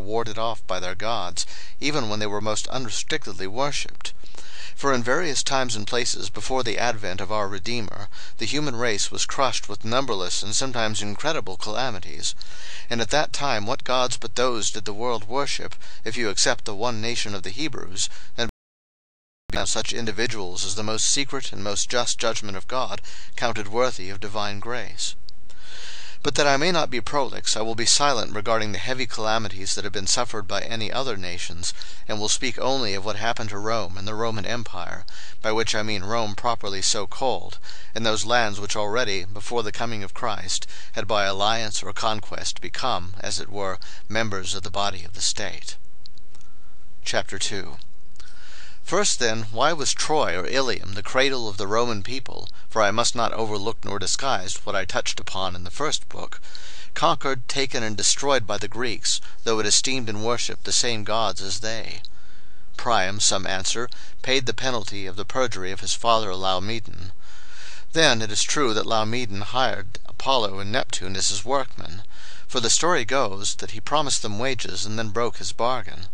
warded off by their gods, even when they were most unrestrictedly worshipped. For in various times and places before the advent of our Redeemer, the human race was crushed with numberless and sometimes incredible calamities. And at that time what gods but those did the world worship, if you accept the one nation of the Hebrews, and such individuals as the most secret and most just judgment of God counted worthy of divine grace? But that I may not be prolix, I will be silent regarding the heavy calamities that have been suffered by any other nations, and will speak only of what happened to Rome and the Roman Empire, by which I mean Rome properly so called, and those lands which already, before the coming of Christ, had by alliance or conquest become, as it were, members of the body of the state. Chapter 2. First, then, why was Troy or Ilium the cradle of the Roman people, for I must not overlook nor disguise what I touched upon in the first book, conquered, taken, and destroyed by the Greeks, though it esteemed and worshipped the same gods as they? Priam, some answer, paid the penalty of the perjury of his father Laomedon. Then it is true that Laomedon hired Apollo and Neptune as his workmen, for the story goes that he promised them wages and then broke his bargain.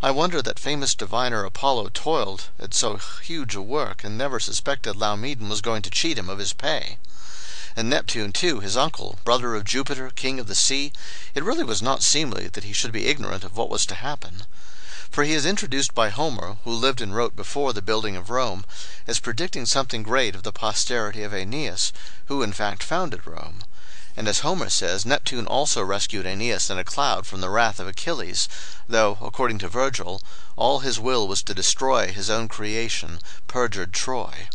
I wonder that famous diviner Apollo toiled at so huge a work and never suspected Laomedon was going to cheat him of his pay. And Neptune, too, his uncle, brother of Jupiter, king of the sea, it really was not seemly that he should be ignorant of what was to happen. For he is introduced by Homer, who lived and wrote before the building of Rome, as predicting something great of the posterity of Aeneas, who in fact founded Rome. And as Homer says, Neptune also rescued Aeneas in a cloud from the wrath of Achilles, though, according to Virgil, all his will was to destroy his own creation, perjured Troy.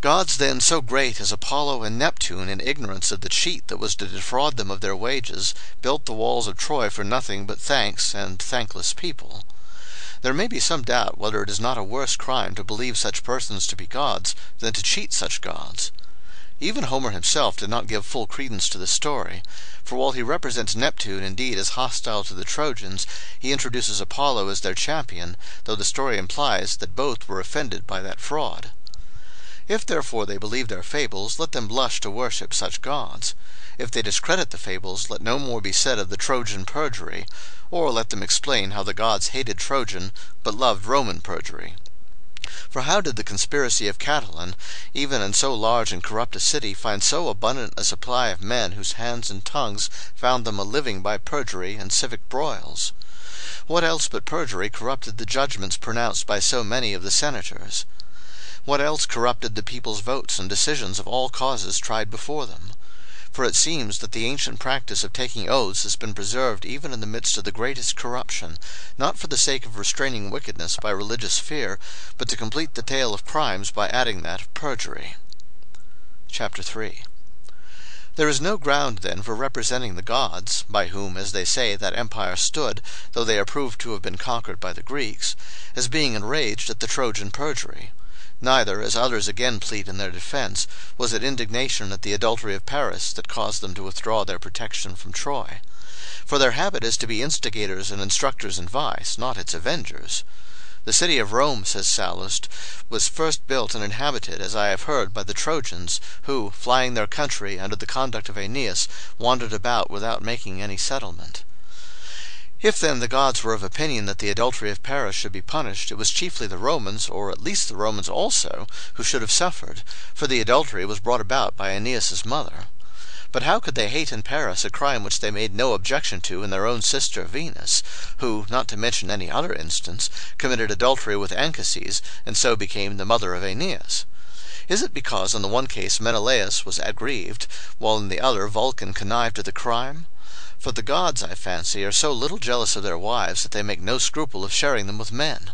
Gods then so great as Apollo and Neptune, in ignorance of the cheat that was to defraud them of their wages, built the walls of Troy for nothing but thanks and thankless people. There may be some doubt whether it is not a worse crime to believe such persons to be gods than to cheat such gods. Even Homer himself did not give full credence to the story, for while he represents Neptune indeed as hostile to the Trojans, he introduces Apollo as their champion, though the story implies that both were offended by that fraud. If therefore they believe their fables, let them blush to worship such gods. If they discredit the fables, let no more be said of the Trojan perjury, or let them explain how the gods hated Trojan, but loved Roman perjury. For how did the conspiracy of Catiline, even in so large and corrupt a city, find so abundant a supply of men whose hands and tongues found them a living by perjury and civic broils? What else but perjury corrupted the judgments pronounced by so many of the senators? What else corrupted the people's votes and decisions of all causes tried before them? For it seems that the ancient practice of taking oaths has been preserved even in the midst of the greatest corruption, not for the sake of restraining wickedness by religious fear, but to complete the tale of crimes by adding that of perjury. Chapter 3. There is no ground, then, for representing the gods, by whom, as they say, that empire stood, though they are proved to have been conquered by the Greeks, as being enraged at the Trojan perjury. Neither, as others again plead in their defense, was it indignation at the adultery of Paris that caused them to withdraw their protection from Troy. For their habit is to be instigators and instructors in vice, not its avengers. The city of Rome, says Sallust, was first built and inhabited, as I have heard, by the Trojans, who, flying their country under the conduct of Aeneas, wandered about without making any settlement. If then the gods were of opinion that the adultery of Paris should be punished, it was chiefly the Romans, or at least the Romans also, who should have suffered, for the adultery was brought about by Aeneas's mother. But how could they hate in Paris a crime which they made no objection to in their own sister Venus, who, not to mention any other instance, committed adultery with Anchises, and so became the mother of Aeneas? Is it because in the one case Menelaus was aggrieved, while in the other Vulcan connived at the crime? For the gods, I fancy, are so little jealous of their wives that they make no scruple of sharing them with men.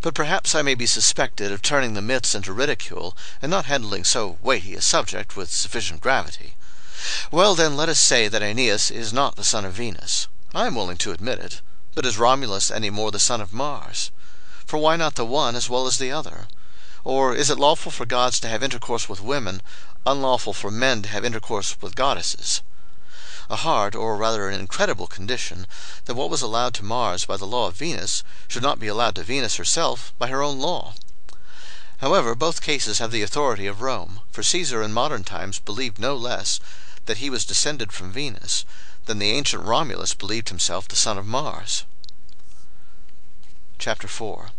But perhaps I may be suspected of turning the myths into ridicule, and not handling so weighty a subject with sufficient gravity. Well, then, let us say that Aeneas is not the son of Venus. I am willing to admit it. But is Romulus any more the son of Mars? For why not the one as well as the other? Or is it lawful for gods to have intercourse with women, unlawful for men to have intercourse with goddesses? A hard, or rather an incredible condition, that what was allowed to Mars by the law of Venus should not be allowed to Venus herself by her own law. However, both cases have the authority of Rome, for Caesar in modern times believed no less that he was descended from Venus, than the ancient Romulus believed himself the son of Mars. Chapter 4.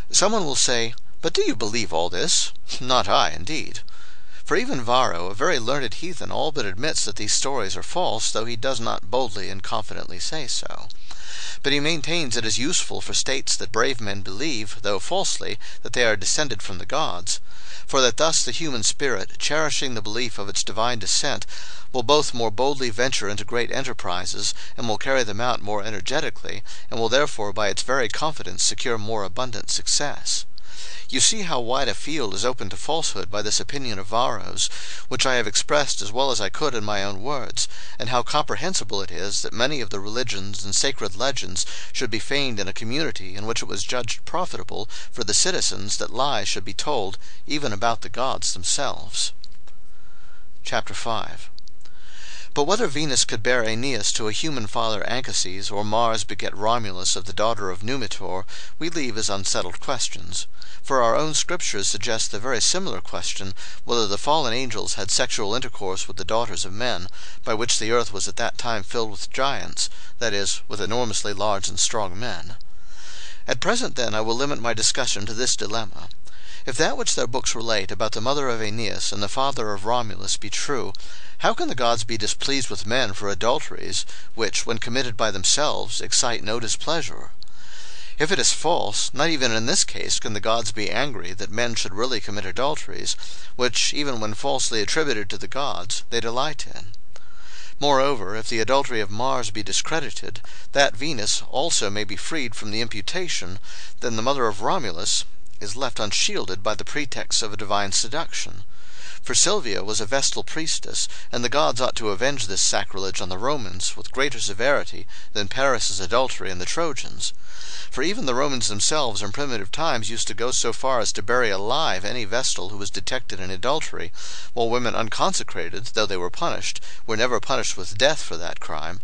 Someone will say, "But do you believe all this?" Not I, indeed. For even Varro, a very learned heathen, all but admits that these stories are false, though he does not boldly and confidently say so. But he maintains it is useful for states that brave men believe, though falsely, that they are descended from the gods, for that thus the human spirit, cherishing the belief of its divine descent, will both more boldly venture into great enterprises, and will carry them out more energetically, and will therefore by its very confidence secure more abundant success. You see how wide a field is open to falsehood by this opinion of Varro's, which I have expressed as well as I could in my own words, and how comprehensible it is that many of the religions and sacred legends should be feigned in a community in which it was judged profitable for the citizens that lies should be told, even about the gods themselves. Chapter 5. But whether Venus could bear Aeneas to a human father Anchises, or Mars beget Romulus of the daughter of Numitor, we leave as unsettled questions. For our own scriptures suggest the very similar question, whether the fallen angels had sexual intercourse with the daughters of men, by which the earth was at that time filled with giants, that is, with enormously large and strong men. At present, then, I will limit my discussion to this dilemma. If that which their books relate about the mother of Aeneas and the father of Romulus be true, how can the gods be displeased with men for adulteries, which, when committed by themselves, excite no displeasure? If it is false, not even in this case can the gods be angry that men should really commit adulteries, which, even when falsely attributed to the gods, they delight in. Moreover, if the adultery of Mars be discredited, that Venus also may be freed from the imputation, then the mother of Romulus is left unshielded by the pretext of a divine seduction. For Silvia was a Vestal priestess, and the gods ought to avenge this sacrilege on the Romans with greater severity than Paris's adultery and the Trojans. For even the Romans themselves in primitive times used to go so far as to bury alive any Vestal who was detected in adultery, while women unconsecrated, though they were punished, were never punished with death for that crime,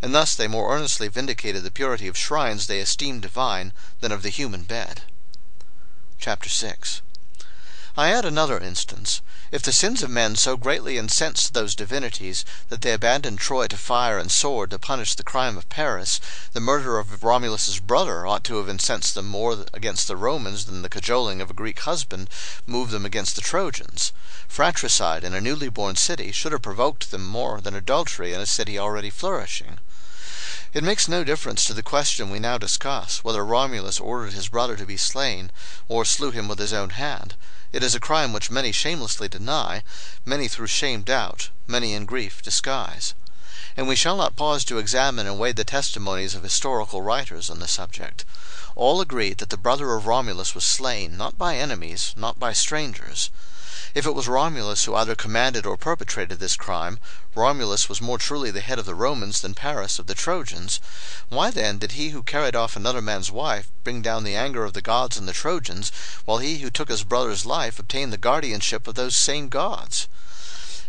and thus they more earnestly vindicated the purity of shrines they esteemed divine than of the human bed. Chapter 6. I add another instance. If the sins of men so greatly incensed those divinities that they abandoned Troy to fire and sword to punish the crime of Paris, the murder of Romulus's brother ought to have incensed them more against the Romans than the cajoling of a Greek husband moved them against the Trojans. Fratricide in a newly born city should have provoked them more than adultery in a city already flourishing. It makes no difference to the question we now discuss whether Romulus ordered his brother to be slain, or slew him with his own hand. It is a crime which many shamelessly deny, many through shame doubt, many in grief disguise. And we shall not pause to examine and weigh the testimonies of historical writers on the subject. All agree that the brother of Romulus was slain, not by enemies, not by strangers. If it was Romulus who either commanded or perpetrated this crime, Romulus was more truly the head of the Romans than Paris of the Trojans. Why then did he who carried off another man's wife bring down the anger of the gods and the Trojans, while he who took his brother's life obtained the guardianship of those same gods?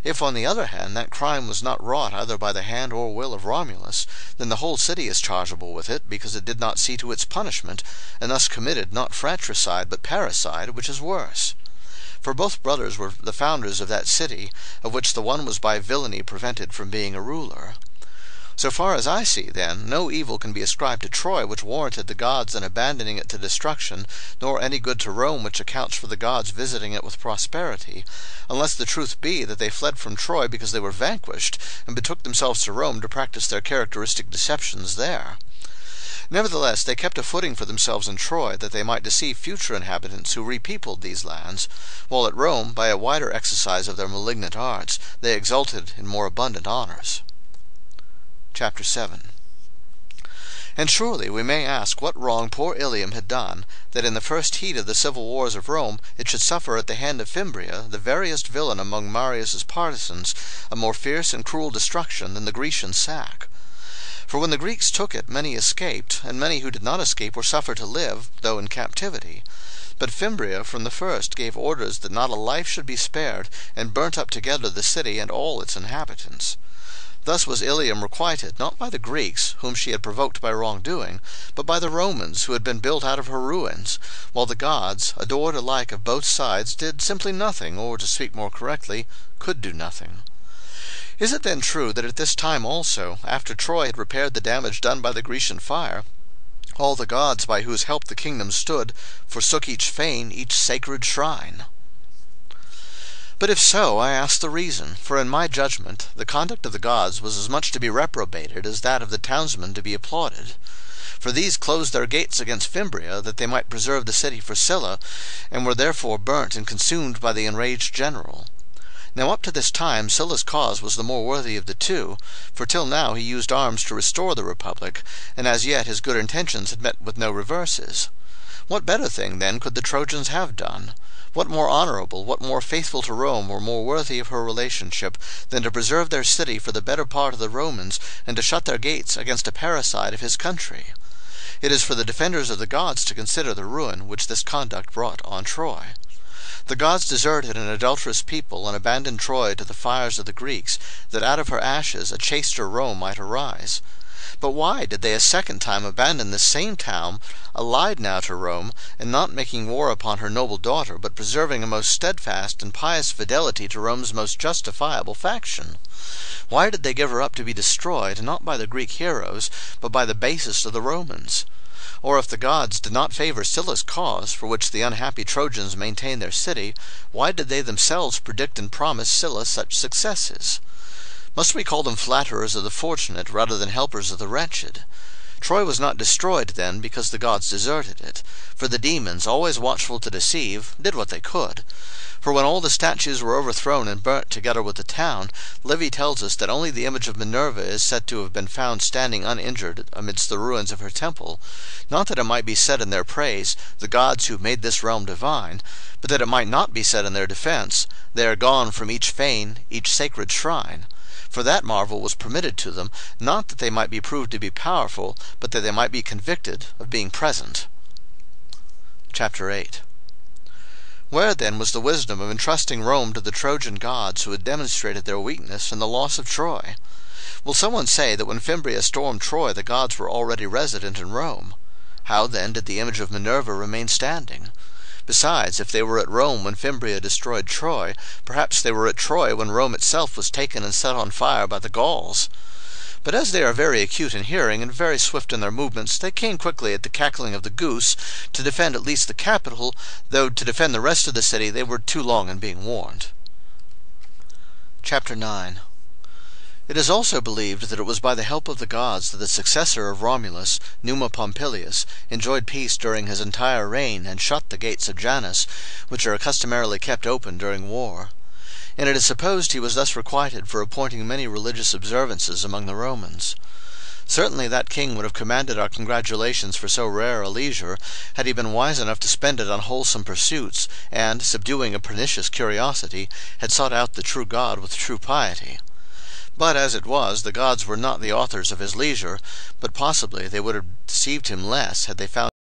If, on the other hand, that crime was not wrought either by the hand or will of Romulus, then the whole city is chargeable with it, because it did not see to its punishment, and thus committed not fratricide but parricide, which is worse. For both brothers were the founders of that city, of which the one was by villainy prevented from being a ruler. So far as I see, then, no evil can be ascribed to Troy which warranted the gods in abandoning it to destruction, nor any good to Rome which accounts for the gods visiting it with prosperity, unless the truth be that they fled from Troy because they were vanquished, and betook themselves to Rome to practice their characteristic deceptions there. Nevertheless, they kept a footing for themselves in Troy, that they might deceive future inhabitants who repeopled these lands, while at Rome, by a wider exercise of their malignant arts, they exulted in more abundant honors. Chapter 7. And surely we may ask what wrong poor Ilium had done, that in the first heat of the civil wars of Rome it should suffer at the hand of Fimbria, the veriest villain among Marius's partisans, a more fierce and cruel destruction than the Grecian sack. For when the Greeks took it, many escaped, and many who did not escape were suffered to live, though in captivity. But Fimbria from the first gave orders that not a life should be spared, and burnt up together the city and all its inhabitants. Thus was Ilium requited, not by the Greeks, whom she had provoked by wrongdoing, but by the Romans, who had been built out of her ruins, while the gods, adored alike of both sides, did simply nothing, or, to speak more correctly, could do nothing. Is it then true that at this time also, after Troy had repaired the damage done by the Grecian fire, all the gods by whose help the kingdom stood forsook each fane, each sacred shrine? But if so, I ask the reason, for in my judgment the conduct of the gods was as much to be reprobated as that of the townsmen to be applauded. For these closed their gates against Fimbria, that they might preserve the city for Scylla, and were therefore burnt and consumed by the enraged general. Now up to this time Sylla's cause was the more worthy of the two, for till now he used arms to restore the republic, and as yet his good intentions had met with no reverses. What better thing, then, could the Trojans have done? What more honorable, what more faithful to Rome, or more worthy of her relationship, than to preserve their city for the better part of the Romans, and to shut their gates against a parricide of his country? It is for the defenders of the gods to consider the ruin which this conduct brought on Troy. The gods deserted an adulterous people, and abandoned Troy to the fires of the Greeks, that out of her ashes a chaster Rome might arise. But why did they a second time abandon this same town, allied now to Rome, and not making war upon her noble daughter, but preserving a most steadfast and pious fidelity to Rome's most justifiable faction? Why did they give her up to be destroyed, not by the Greek heroes, but by the basest of the Romans? Or if the gods did not favor Sylla's cause, for which the unhappy Trojans maintained their city, why did they themselves predict and promise Sylla such successes? Must we call them flatterers of the fortunate rather than helpers of the wretched? Troy was not destroyed, then, because the gods deserted it, for the demons, always watchful to deceive, did what they could. For when all the statues were overthrown and burnt together with the town, Livy tells us that only the image of Minerva is said to have been found standing uninjured amidst the ruins of her temple, not that it might be said in their praise, the gods who made this realm divine, but that it might not be said in their defense, they are gone from each fane, each sacred shrine. For that marvel was permitted to them, not that they might be proved to be powerful, but that they might be convicted of being present. Chapter 8. Where then was the wisdom of entrusting Rome to the Trojan gods, who had demonstrated their weakness in the loss of Troy? Will someone say that when Fimbria stormed Troy the gods were already resident in Rome? How then did the image of Minerva remain standing? Besides, if they were at Rome when Fimbria destroyed Troy, perhaps they were at Troy when Rome itself was taken and set on fire by the Gauls. But as they are very acute in hearing and very swift in their movements, they came quickly at the cackling of the goose to defend at least the capital, though to defend the rest of the city they were too long in being warned. Chapter 9. It is also believed that it was by the help of the gods that the successor of Romulus, Numa Pompilius, enjoyed peace during his entire reign and shut the gates of Janus, which are customarily kept open during war. And it is supposed he was thus requited for appointing many religious observances among the Romans. Certainly that king would have commanded our congratulations for so rare a leisure, had he been wise enough to spend it on wholesome pursuits, and, subduing a pernicious curiosity, had sought out the true God with true piety. But as it was, the gods were not the authors of his leisure, but possibly they would have deceived him less had they found